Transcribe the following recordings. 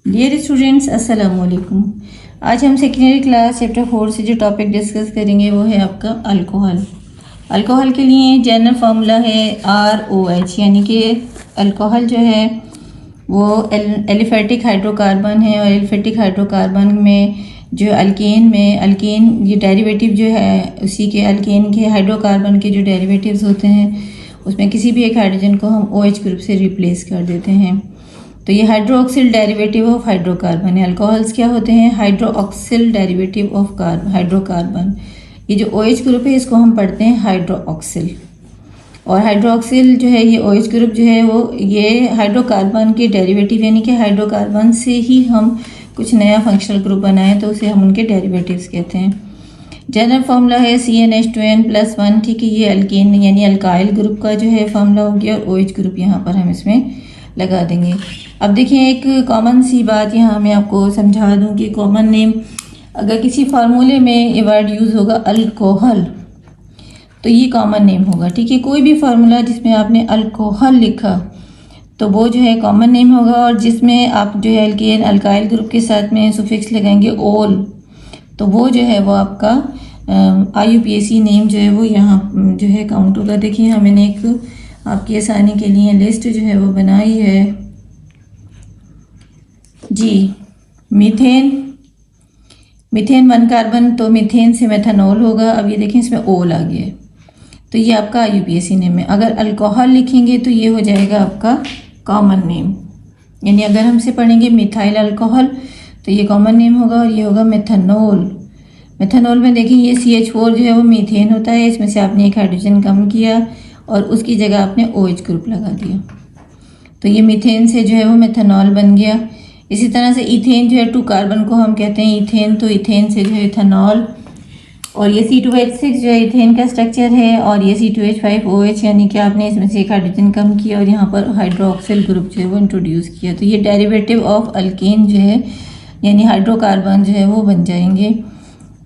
Dear students, अस्सलाम वालेकुम। आज हम सेकेंडरी क्लास चैप्टर 4 से जो टॉपिक डिस्कस करेंगे वो है आपका अल्कोहल। अल्कोहल के लिए जनरल फार्मूला है ROH, यानी कि अल्कोहल जो है वो एलिफेटिक हाइड्रोकार्बन है, और एलिफेटिक हाइड्रोकार्बन में जो अल्केन ये डेरिवेटिव जो है उसी के अल्केन के हाइड्रोकार्बन के जो डेरिवेटिव्स होते हैं उसमें किसी भी एक हाइड्रोजन को हम OH ग्रुप से रिप्लेस कर देते हैं। तो ये हाइड्रोक्सिल डेरिवेटिव ऑफ हाइड्रोकार्बन है। अल्कोहल्स क्या होते हैं? Hydroxyl derivative of hydrocarbon. ये जो OH ग्रुप है इसको हम पढ़ते हैं हाइड्रोक्सिल, और हाइड्रोक्सिल जो है ये OH ग्रुप जो है वो ये हाइड्रोकार्बन के डेरिवेटिव, यानी कि हाइड्रोकार्बन से ही हम कुछ नया फंक्शनल ग्रुप बनाएं तो उसे हम उनके डेरिवेटिव्स कहते हैं। जनरल फार्मूला है CnH2n+1। ठीक है, ये अल्केन यानी अल्काइल ग्रुप का जो है फार्मूला हो गया, और OH ग्रुप यहाँ पर हम इसमें लगा देंगे। अब देखिए, एक कॉमन सी बात यहाँ मैं आपको समझा दूँ कि कॉमन नेम अगर किसी फार्मूले में ये वर्ड यूज़ होगा अल्कोहल तो ये कॉमन नेम होगा। ठीक है, कोई भी फार्मूला जिसमें आपने अल्कोहल लिखा तो वो जो है कॉमन नेम होगा, और जिसमें आप जो है अल्केन अल्काइल ग्रुप के साथ में सुफिक्स लगाएंगे ओल तो वो जो है वो आपका IUPAC नेम जो है वो यहाँ जो है काउंट होगा। देखिए, यहाँ मैंने एक आपकी आसानी के लिए लिस्ट जो है वो बनाई है जी। मीथेन 1 कार्बन, तो मीथेन से मेथनॉल होगा। अब ये देखें इसमें ओल आ गया है, तो ये आपका IUPAC नेम है। अगर अल्कोहल लिखेंगे तो ये हो जाएगा आपका कॉमन नेम, यानी अगर हमसे पढ़ेंगे मिथाइल अल्कोहल तो ये कॉमन नेम होगा, और ये होगा मेथनॉल। मेथनॉल में देखिए ये CH4 जो है वो मीथेन होता है, इसमें से आपने एक हाइड्रोजन कम किया और उसकी जगह आपने OH ग्रुप लगा दिया, तो ये मीथेन से जो है वो मेथनॉल बन गया। इसी तरह से इथेन जो है 2 कार्बन को हम कहते हैं इथेन, तो इथेन से जो है इथेनॉल, और ये C2H6 जो है इथेन का स्ट्रक्चर है, और ये C2H5OH, यानी कि आपने इसमें से एक हाइड्रोजन कम किया और यहाँ पर हाइड्रोक्सिल ग्रुप जो है वो इंट्रोड्यूस किया, तो ये डेरिवेटिव ऑफ अल्केन जो है यानी हाइड्रोकार्बन जो है वो बन जाएंगे।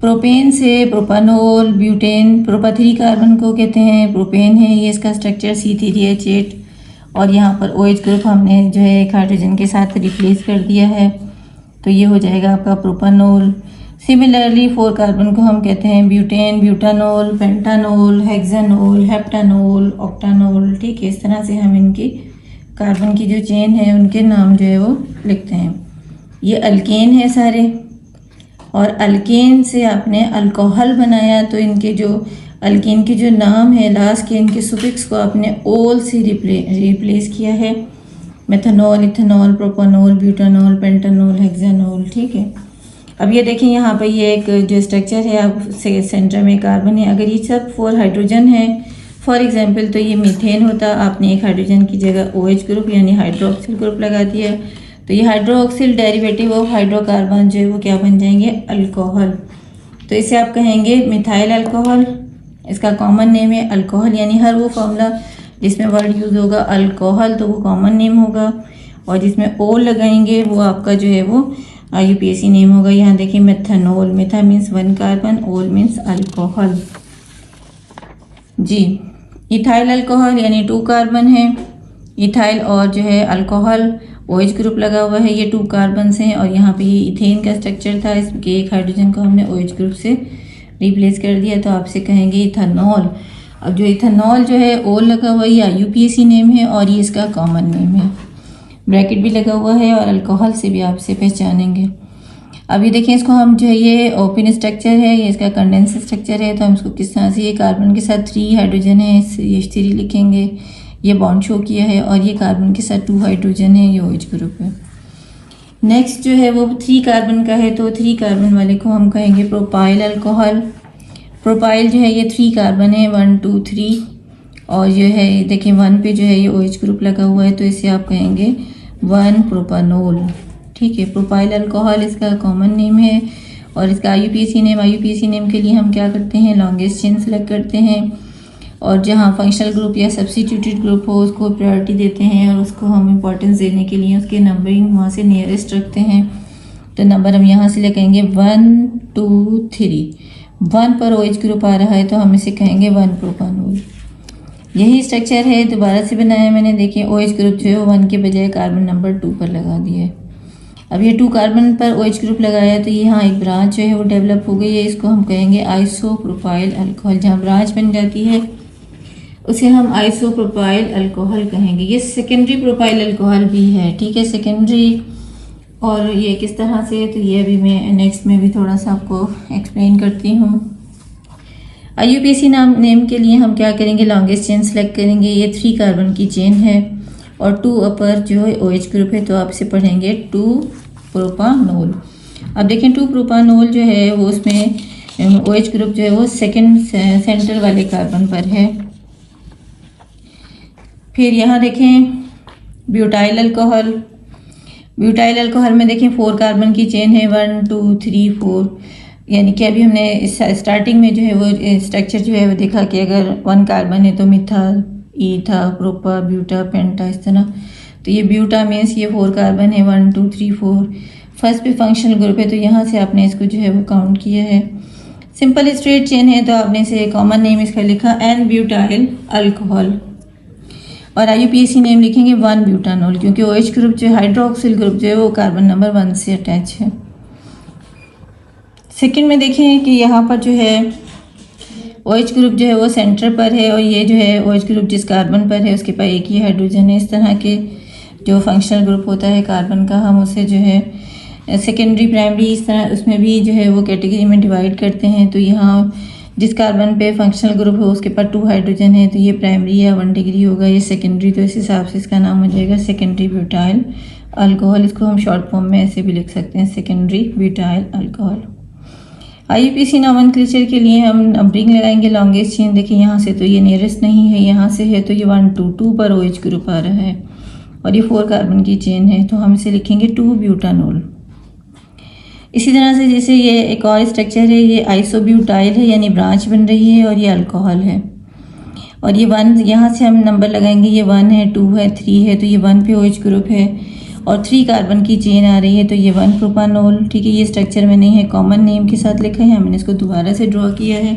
प्रोपेन से प्रोपानोल, ब्यूटेन, प्रोपा 3 कार्बन को कहते हैं प्रोपेन है, ये इसका स्ट्रक्चर C3H8, और यहाँ पर OH ग्रुप हमने जो है एक हाइड्रोजन के साथ रिप्लेस कर दिया है, तो ये हो जाएगा आपका प्रोपानोल। सिमिलरली 4 कार्बन को हम कहते हैं ब्यूटेन, ब्यूटानोल, पेंटानोल, हेक्सानोल, हेप्टानोल, ऑक्टानोल। ठीक है, इस तरह से हम इनकी कार्बन की जो चेन है उनके नाम जो है वो लिखते हैं। ये अल्केन है सारे, और अल्केन से आपने अल्कोहल बनाया तो इनके जो अल्केन के जो नाम है लास्ट के इनके सुफिक्स को आपने ओल से रिप्लेस किया है। Methanol, ethanol, propanol, butanol, pentanol, hexanol. ठीक है, अब ये देखें यहाँ पर ये एक जो स्ट्रक्चर है अब सेंटर में कार्बन है। अगर ये सब 4 हाइड्रोजन है फॉर एग्जांपल तो ये मीथेन होता, आपने एक हाइड्रोजन की जगह OH ग्रुप यानी हाइड्रोक्सिल ग्रुप लगा दिया, तो ये हाइड्रोक्सिल डेरिवेटिव ऑफ हाइड्रोकार्बन जो है वो क्या बन जाएंगे? अल्कोहल। तो इसे आप कहेंगे मिथाइल अल्कोहल, इसका कॉमन नेम है अल्कोहल, यानी हर वो फॉर्मूला जिसमें वर्ड यूज़ होगा अल्कोहल तो वो कॉमन नेम होगा, और जिसमें ओल लगाएंगे वो आपका जो है वो IUPAC नेम होगा। यहाँ देखिए मेथनॉल, मेथा मीन्स 1 कार्बन, ओल मीन्स अल्कोहल जी। इथाइल अल्कोहल यानी 2 कार्बन है, इथाइल और जो है अल्कोहल OH ग्रुप लगा हुआ है, ये 2 कार्बन हैं, और यहाँ पे ये इथेन का स्ट्रक्चर था, इसके एक हाइड्रोजन को हमने OH ग्रुप से रिप्लेस कर दिया, तो आपसे कहेंगे इथेनॉल। अब जो इथेनॉल जो है ओल लगा हुआ है ये IUPAC नेम है, और ये इसका कॉमन नेम है, ब्रैकेट भी लगा हुआ है, और अल्कोहल से भी आपसे पहचानेंगे। अब ये देखें, इसको हम जो है ये ओपन स्ट्रक्चर है, ये इसका कंडेंस स्ट्रक्चर है, तो हम इसको किस तरह से, ये कार्बन के साथ 3 हाइड्रोजन है, ये 3 लिखेंगे, ये बॉन्ड शो किया है, और ये कार्बन के साथ 2 हाइड्रोजन है, ये OH ग्रुप है। नेक्स्ट जो है वो 3 कार्बन का है, तो 3 कार्बन वाले को हम कहेंगे प्रोपाइल अल्कोहल। प्रोपाइल जो है ये 3 कार्बन है, 1 2 3, और जो है देखिए 1 पे जो है ये OH ग्रुप लगा हुआ है, तो इसे आप कहेंगे 1 प्रोपानोल। ठीक है, प्रोपाइल अल्कोहल इसका कॉमन नेम है, और इसका IUPAC नेम के लिए हम क्या करते हैं? लॉन्गेस्ट चेन सेलेक्ट करते हैं, और जहाँ फंक्शनल ग्रुप या सब्स्टिट्यूटेड ग्रुप हो उसको प्रायोरिटी देते हैं, और उसको हम इंपॉर्टेंस देने के लिए उसके नंबरिंग वहाँ से नियरेस्ट रखते हैं, तो नंबर हम यहाँ से लिखेंगे 1 2 3। 1 पर OH ग्रुप आ रहा है तो हम इसे कहेंगे 1 प्रोपानोल। यही स्ट्रक्चर है, दोबारा से बनाया मैंने, देखिए OH ग्रुप जो है 1 के बजाय कार्बन नंबर 2 पर लगा दिया है। अब ये 2 कार्बन पर OH ग्रुप लगाया तो यहाँ एक ब्रांच जो है वो डेवलप हो गई है, इसको हम कहेंगे आइसोप्रोपाइल अल्कोहल। जहाँ ब्रांच बन जाती है उसे हम आइसोप्रोपाइल अल्कोहल कहेंगे। ये सेकेंडरी प्रोपाइल अल्कोहल भी है, ठीक है, सेकेंडरी। और ये किस तरह से, तो ये अभी मैं नेक्स्ट में भी थोड़ा सा आपको एक्सप्लेन करती हूँ। IUPAC नेम के लिए हम क्या करेंगे, लॉन्गेस्ट चेन सेलेक्ट करेंगे। ये 3 कार्बन की चेन है और 2 अपर जो है OH ग्रुप है, तो आप इसे पढ़ेंगे 2 प्रोपानोल। अब देखें 2 प्रोपानोल जो है वो उसमें OH ग्रुप जो है वो सेकंड सेंटर वाले कार्बन पर है। फिर यहाँ देखें ब्यूटाइल अल्कोहल। ब्यूटाइल अल्कोहल में देखें 4 कार्बन की चेन है, 1 2 3 4, यानी कि अभी हमने स्टार्टिंग में जो है वो स्ट्रक्चर जो है वो देखा कि अगर 1 कार्बन है तो मिथाल, ईथा, प्रोपा, ब्यूटा, पेंटा, इस तरह। तो ये ब्यूटा मीन्स ये 4 कार्बन है, 1 2 3 4। फर्स्ट पे फंक्शनल ग्रुप है तो यहाँ से आपने इसको जो है वो काउंट किया है। सिंपल स्ट्रेट चेन है तो आपने इसे कॉमन नेम इसका लिखा एन ब्यूटाइल अल्कोहल। और IUPAC नेम लिखेंगे 1 ब्यूटानोल, क्योंकि OH ग्रुप जो है हाइड्रोक्सिल ग्रुप जो है वो कार्बन नंबर 1 से अटैच है। सेकंड में देखें कि यहाँ पर जो है OH ग्रुप जो है वो सेंटर पर है और ये जो है OH ग्रुप जिस कार्बन पर है उसके पास एक ही हाइड्रोजन है। इस तरह के जो फंक्शनल ग्रुप होता है कार्बन का, हम उसे जो है सेकेंडरी, प्राइमरी, इस तरह उसमें भी जो है वो कैटेगरी में डिवाइड करते हैं। तो यहाँ जिस कार्बन पे फंक्शनल ग्रुप है उसके पास 2 हाइड्रोजन है तो ये प्राइमरी या 1 डिग्री होगा, ये सेकेंडरी, तो इस हिसाब से इसका नाम हो जाएगा सेकेंडरी ब्यूटाइल अल्कोहल। इसको हम शॉर्ट फॉर्म में ऐसे भी लिख सकते हैं, secondary butyl alcohol. IUPAC nomenclature के लिए हम नंबरिंग लगाएंगे लॉन्गेस्ट चेन। देखिए यहाँ से तो ये नियरेस्ट नहीं है, यहाँ से है तो ये 1 2 2 पर OH ग्रुप आ रहा है और ये 4 कार्बन की चेन है तो हम इसे लिखेंगे 2 ब्यूटानोल। इसी तरह से जैसे ये एक और स्ट्रक्चर है, ये आइसोब्यूटाइल है यानी ब्रांच बन रही है और ये अल्कोहल है। और ये 1, यहाँ से हम नंबर लगाएंगे, ये 1 है, 2 है, 3 है तो ये 1 पे OH ग्रुप है और 3 कार्बन की चेन आ रही है तो ये 1 प्रोपानोल, ठीक है। ये स्ट्रक्चर में नहीं है, कॉमन नेम के साथ लिखा है, हमने इसको दोबारा से ड्रॉ किया है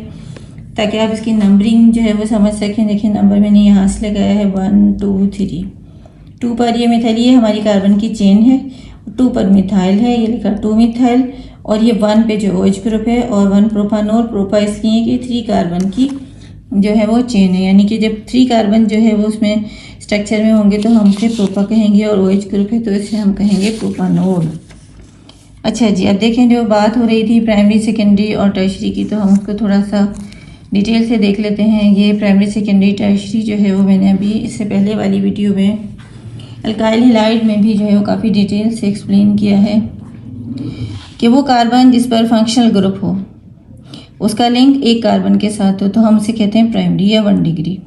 ताकि आप इसकी नंबरिंग जो है वो समझ सकें। देखिए नंबर मैंने यहाँ से लगाया है 1 2 3। 2 पर ये मिथाइल, ये हमारी कार्बन की चेन है, 2 पर मिथाइल है, ये लिखा 2 मिथाइल, और ये 1 पे जो OH ग्रुप है और 1 प्रोपानोल। प्रोपा इसलिए कि 3 कार्बन की जो है वो चेन है, यानी कि जब 3 कार्बन जो है वो उसमें स्ट्रक्चर में होंगे तो हम उसे प्रोपा कहेंगे और OH ग्रुप है तो इसे हम कहेंगे प्रोपानोल। अच्छा जी, अब देखें जो बात हो रही थी प्राइमरी, सेकेंडरी और टर्शरी की, तो हम उसको थोड़ा सा डिटेल से देख लेते हैं। ये प्राइमरी, सेकेंडरी, टर्शरी जो है वो मैंने अभी इससे पहले वाली वीडियो में अल्काइल हैलाइड में भी जो है वो काफ़ी डिटेल से एक्सप्लेन किया है कि वो कार्बन जिस पर फंक्शनल ग्रुप हो उसका लिंक एक कार्बन के साथ हो तो हम उसे कहते हैं प्राइमरी या 1 डिग्री।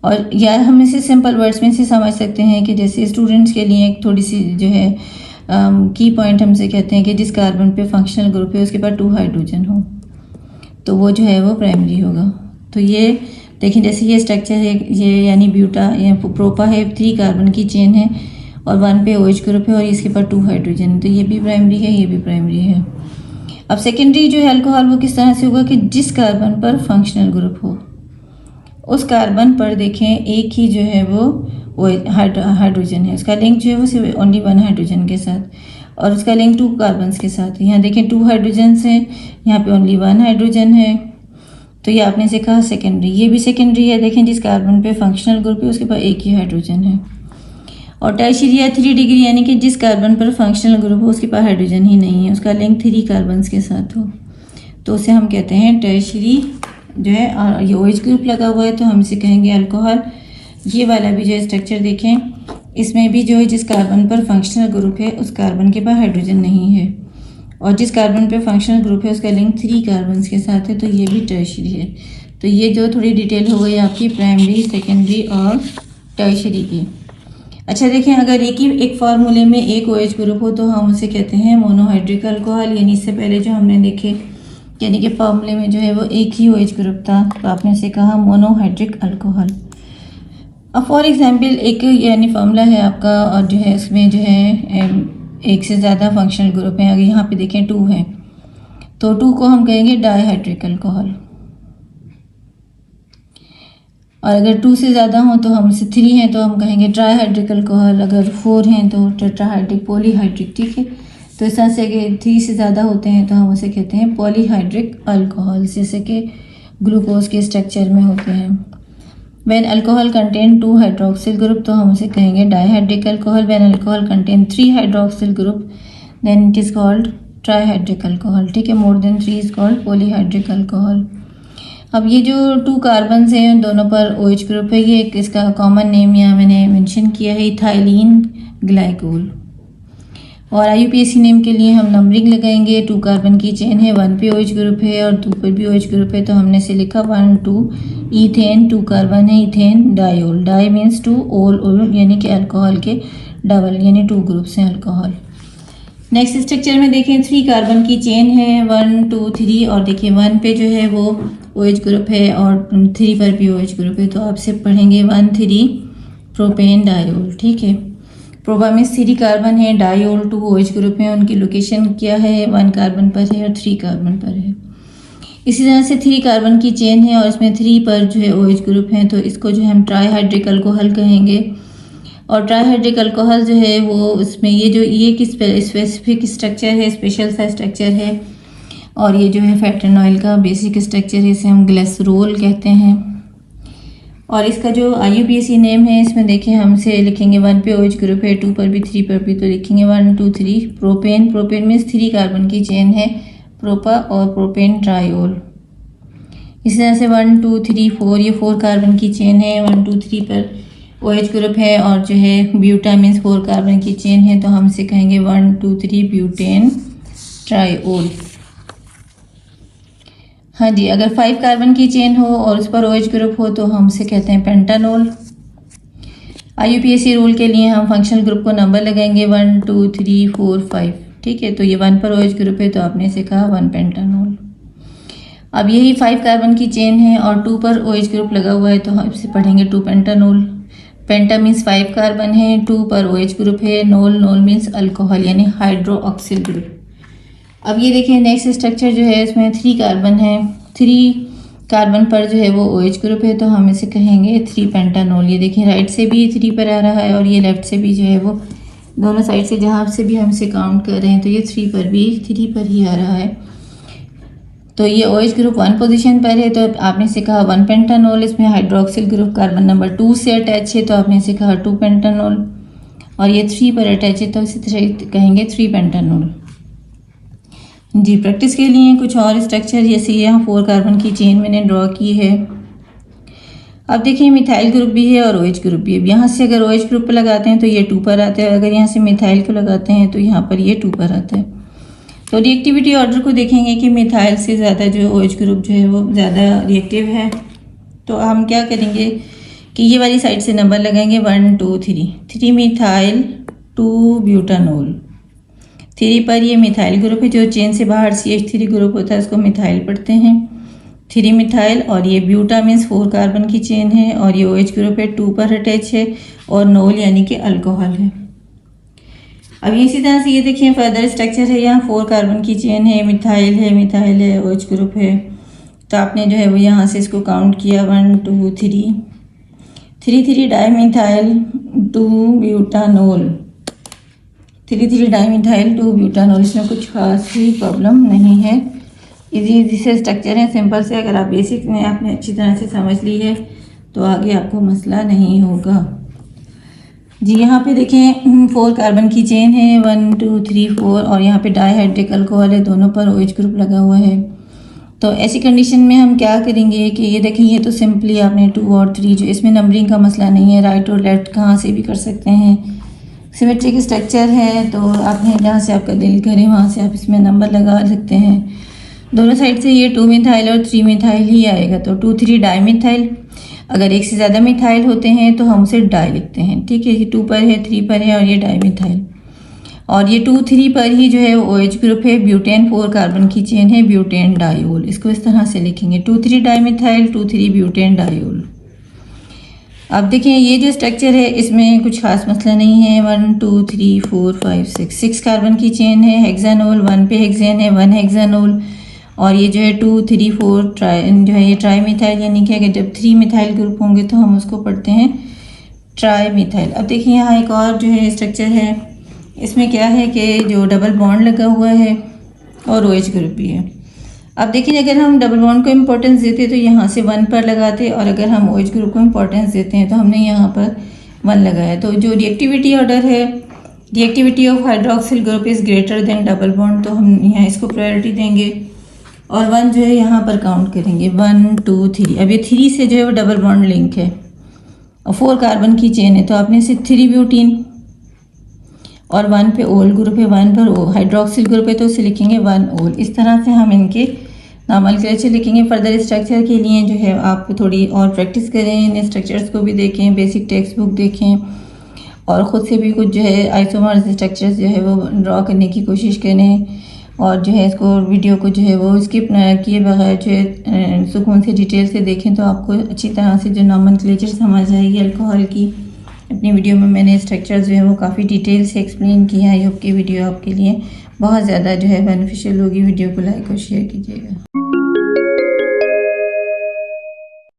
और या हम इसे सिंपल वर्ड्स में से समझ सकते हैं कि जैसे स्टूडेंट्स के लिए एक थोड़ी सी जो है की पॉइंट हमसे कहते हैं कि जिस कार्बन पे फंक्शनल ग्रुप है उसके पास 2 हाइड्रोजन हो तो वो जो है वो प्राइमरी होगा। तो ये देखिए जैसे ये स्ट्रक्चर है, ये यानी ब्यूटा या प्रोपा है, 3 कार्बन की चेन है और 1 पे OH ग्रुप है और इसके पास 2 हाइड्रोजन है तो ये भी प्राइमरी है, ये भी प्राइमरी है। अब सेकेंडरी जो है अल्कोहल वो किस तरह से होगा कि जिस कार्बन पर फंक्शनल ग्रुप हो उस कार्बन पर देखें एक ही जो है वो हाइड्रोजन है, उसका लिंक जो है वो सिर्फ ओनली 1 हाइड्रोजन के साथ और उसका लिंक 2 कार्बन्स के साथ है। यहाँ देखें 2 हाइड्रोजन है, यहाँ पे ओनली 1 हाइड्रोजन है तो ये आपने से कहा सेकेंडरी। ये भी सेकेंडरी है, देखें जिस कार्बन पे फंक्शनल ग्रुप है उसके पास एक ही हाइड्रोजन है। और टर्शियरी या 3 डिग्री यानी कि जिस कार्बन पर फंक्शनल ग्रुप हो उसके पास हाइड्रोजन ही नहीं है, उसका लिंक 3 कार्बन्स के साथ हो तो उसे हम कहते हैं टर्शियरी जो है। और ये OH ग्रुप लगा हुआ है तो हम इसे कहेंगे अल्कोहल। ये वाला भी जो स्ट्रक्चर देखें, इसमें भी जो है जिस कार्बन पर फंक्शनल ग्रुप है उस कार्बन के पास हाइड्रोजन नहीं है और जिस कार्बन पे फंक्शनल ग्रुप है उसका लिंक 3 कार्बन्स के साथ है तो ये भी टर्शियरी है। तो ये जो थोड़ी डिटेल हो गई आपकी प्राइमरी, सेकेंडरी और टर्शियरी की। अच्छा देखें, अगर एक फार्मूले में एक OH ग्रुप हो तो हम उसे कहते हैं मोनोहाइड्रिक अल्कोहल, यानी इससे पहले जो हमने देखे यानी कि फार्मूले में जो है वो एक ही OH ग्रुप था तो आपने उसे कहा मोनोहाइड्रिक अल्कोहल। अब फॉर एग्जांपल एक यानी फार्मूला है आपका और जो है उसमें जो है एक से ज़्यादा फंक्शनल ग्रुप हैं, अगर यहाँ पे देखें 2 है तो 2 को हम कहेंगे डाईहाइड्रिक अल्कोहल। और अगर 2 से ज़्यादा हो तो हम से 3 हैं तो हम कहेंगे ट्राईहाइड्रिक अल्कोहल, अगर 4 हैं तो टेट्राहाइड्रिक पॉलीहाइड्रिक। ठीक है, तो इस तरह से अगर 3 से ज़्यादा होते हैं तो हम उसे कहते हैं पॉलीहाइड्रिक अल्कोहल, जैसे कि ग्लूकोज के स्ट्रक्चर में होते हैं। When alcohol contain 2 hydroxyl group तो हम उसे कहेंगे dihydric alcohol. When alcohol contain 3 hydroxyl group then it is called trihydric alcohol. ठीक है, more than 3 is called polyhydric alcohol. अब ये जो 2 कार्बन्स हैं दोनों पर OH ग्रुप है, ये एक इसका कॉमन नेम यहाँ मैंने मेंशन किया है, इथाइलिन ग्लाइकोल। और IUPAC नेम के लिए हम नंबरिंग लगाएंगे। 2 कार्बन की चेन है, 1 पे OH ग्रुप है और 2 पर भी OH ग्रुप है, तो हमने से लिखा 1 2 ईथेन। 2 कार्बन है, इथेन डायोल। डाई मीन्स 2, ओल यानी कि अल्कोहल के डबल, यानी 2 ग्रुप्स हैं अल्कोहल। नेक्स्ट स्ट्रक्चर में देखें 3 कार्बन की चेन है, 1 2 3, और देखिए 1 पे जो है वो OH ग्रुप है और 3 पर भी OH ग्रुप है, तो आपसे पढ़ेंगे 1 3 प्रोपेन डायोल। ठीक है, प्रोपा में 3 कार्बन है, डायोल 2 OH ग्रुप है, उनकी लोकेशन क्या है, 1 कार्बन पर है और 3 कार्बन पर है। इसी तरह से 3 कार्बन की चेन है और इसमें 3 पर जो है OH ग्रुप है, तो इसको जो है हम ट्राईहाइड्रिक अल्कोहल कहेंगे। और ट्राईहाइड्रिक अल्कोहल जो है वो उसमें ये किस स्पेसिफिक स्ट्रक्चर है, स्पेशल सा स्ट्रक्चर है, और ये जो है फैटनॉइल का बेसिक स्ट्रक्चर है, इसे हम ग्लिसरॉल कहते हैं। और इसका जो IUPAC नेम है इसमें देखिए हमसे लिखेंगे 1 पे OH ग्रुप है, 2 पर भी 3 पर भी, तो लिखेंगे 1 2 3 प्रोपेन। प्रोपेन मीन्स 3 कार्बन की चेन है, प्रोपा और प्रोपेन ट्रायोल। इसी तरह से 1 2 3 4, ये 4 कार्बन की चेन है, 1 2 3 पर OH ग्रुप है, और जो है ब्यूटा मीन्स 4 कार्बन की चेन है, तो हम इसे कहेंगे 1 2 3 ब्यूटेन ट्रायोल। हाँ जी, अगर 5 कार्बन की चेन हो और उस पर OH ग्रुप हो तो हम उसे कहते हैं पेंटानोल। IUPAC रूल के लिए हम फंक्शनल ग्रुप को नंबर लगाएंगे 1 2 3 4 5। ठीक है, तो ये 1 पर OH ग्रुप है तो आपने इसे कहा 1 पेंटानोल। अब यही 5 कार्बन की चेन है और 2 पर OH ग्रुप लगा हुआ है, तो हम इसे पढ़ेंगे 2 पेंटानोल। पेंटा मीन्स 5 कार्बन है, 2 पर OH ग्रुप है, नोल मीन्स अल्कोहल यानी हाइड्रोक्सिल ग्रुप। अब ये देखिए नेक्स्ट स्ट्रक्चर जो है इसमें 3 कार्बन है, 3 कार्बन पर जो है वो OH ग्रुप है, तो हम इसे कहेंगे 3 पेंटानोल। ये देखिए राइट से भी 3 पर आ रहा है और ये लेफ्ट से भी जो है वो, दोनों साइड से जहाँ से भी हम इसे काउंट कर रहे हैं तो ये 3 पर भी 3 पर ही आ रहा है। तो ये OH ग्रुप 1 पोजीशन पर है, तो आपने इसे कहा 1 पेंटानोल। इसमें हाइड्रोक्सिल ग्रुप कार्बन नंबर 2 से अटैच है, तो आपने इसे कहा 2 पेंटानोल। और ये 3 पर अटैच है, तो इसे कहेंगे 3 पेंटानोल। जी, प्रैक्टिस के लिए कुछ और स्ट्रक्चर जैसे यहाँ 4 कार्बन की चेन मैंने ड्रॉ की है। अब देखिए मिथाइल ग्रुप भी है और OH ग्रुप भी है। यहाँ से अगर OH ग्रुप पर लगाते हैं तो ये 2 पर आता है, अगर यहाँ से मिथाइल को लगाते हैं तो यहाँ पर ये 2 पर आता है। तो रिएक्टिविटी ऑर्डर को देखेंगे कि मिथाइल से ज़्यादा जो OH ग्रुप जो है वो ज़्यादा रिएक्टिव है, तो हम क्या करेंगे कि ये वाली साइड से नंबर लगाएंगे 1 2 3। 3 मिथाइल 2 ब्यूटानोल। 3 पर ये मिथाइल ग्रुप है, जो चेन से बाहर CH3 ग्रुप होता है उसको मिथाइल पढ़ते हैं, 3 मिथाइल। और ये ब्यूटा मीन्स 4 कार्बन की चेन है और ये OH ग्रुप है, 2 पर अटैच है, और नोल यानी कि अल्कोहल है। अब इसी तरह से ये देखिए फर्दर स्ट्रक्चर है, यहाँ 4 कार्बन की चेन है, मिथाइल है, OH ग्रुप है, तो आपने जो है वो यहाँ से इसको काउंट किया 1 2 3 3 डाईमिथाइल 2 ब्यूटानोल, 3 डाईमिथाइल 2 ब्यूटानोल। इसमें कुछ खास ही प्रॉब्लम नहीं है, इजी से स्ट्रक्चर है, सिंपल से। अगर आप बेसिक में आपने अच्छी तरह से समझ ली है तो आगे आपको मसला नहीं होगा। जी, यहाँ पे देखें 4 कार्बन की चेन है, 1 2 3 4, और यहाँ पे डाईहाइड्रिक अल्कोहल है, दोनों पर OH ग्रुप लगा हुआ है। तो ऐसी कंडीशन में हम क्या करेंगे कि ये देखें, ये तो सिंपली आपने 2 और 3, जो इसमें नंबरिंग का मसला नहीं है, राइट और लेफ्ट कहाँ से भी कर सकते हैं, सिमेट्रिक स्ट्रक्चर है, तो आपने जहाँ से आपका दिल करे वहाँ से आप इसमें नंबर लगा सकते हैं। दोनों साइड से ये 2 मिथाइल और 3 मिथाइल ही आएगा, तो 2 3 डाईमिथाइल। अगर एक से ज़्यादा मिथाइल होते हैं तो हम उसे डाई लिखते हैं। ठीक है, ये 2 पर है, 3 पर है और ये डाईमिथाइल। और ये 2 3 पर ही जो है वो OH ग्रुप है, ब्यूटेन 4 कार्बन की चेन है, ब्यूटेन डायोल। इसको इस तरह से लिखेंगे 2 3 डाईमिथाइल 2 3 ब्यूटेन डायोल। अब देखिए ये जो स्ट्रक्चर है इसमें कुछ खास मसला नहीं है, 1 2 3 4 5 6 कार्बन की चेन है, हेक्सानोल। 1 पे हेक्सेन है, 1 हेक्सानोल। और ये जो है 2, 3, 4 जो है ये ट्राई मिथाइल, यानी कि अगर जब 3 मिथाइल ग्रुप होंगे तो हम उसको पढ़ते हैं ट्राई मिथाइल। अब देखिए यहाँ एक और जो है स्ट्रक्चर है, इसमें क्या है कि जो डबल बॉन्ड लगा हुआ है और OH ग्रुप भी है। अब देखिए अगर हम डबल बॉन्ड को इम्पोर्टेंस देते तो यहाँ से 1 पर लगाते, और अगर हम OH ग्रुप को इम्पोर्टेंस देते हैं तो हमने यहाँ पर 1 लगाया। तो जो रिएक्टिविटी ऑर्डर है, reactivity of hydroxyl group is greater than double bond, तो हम यहाँ इसको प्रायोरिटी देंगे और 1 जो है यहाँ पर काउंट करेंगे, 1, 2, 3। अब ये 3 से जो है वो डबल बॉन्ड लिंक है और 4 कार्बन की चेन है, तो आपने से 3 ब्यूटीन और 1 पे ओल ग्रुप है, 1 पर हाइड्रोक्सिल ग्रुप है तो उसे लिखेंगे 1 ओल। इस तरह से हम इनके नॉमेनक्लेचर लिखेंगे। फर्दर स्ट्रक्चर के लिए जो है आप थोड़ी और प्रैक्टिस करें, इन स्ट्रक्चर्स को भी देखें, बेसिक टेक्स्ट बुक देखें और ख़ुद से भी कुछ जो है आइसोमर्स स्ट्रक्चर्स जो है वो ड्रॉ करने की कोशिश करें, और जो है इसको वीडियो को जो है वो स्किप किए बगैर जो है सुकून से डिटेल से देखें तो आपको अच्छी तरह से जो नॉमेनक्लेचर समझ आएगी अल्कोहल की। अपनी वीडियो में मैंने स्ट्रक्चर जो है वो काफ़ी डिटेल से एक्सप्लेन किया है। आई होप कि वीडियो आपके लिए बहुत ज़्यादा जो है बेनिफिशियल होगी। वीडियो को लाइक और शेयर कीजिएगा।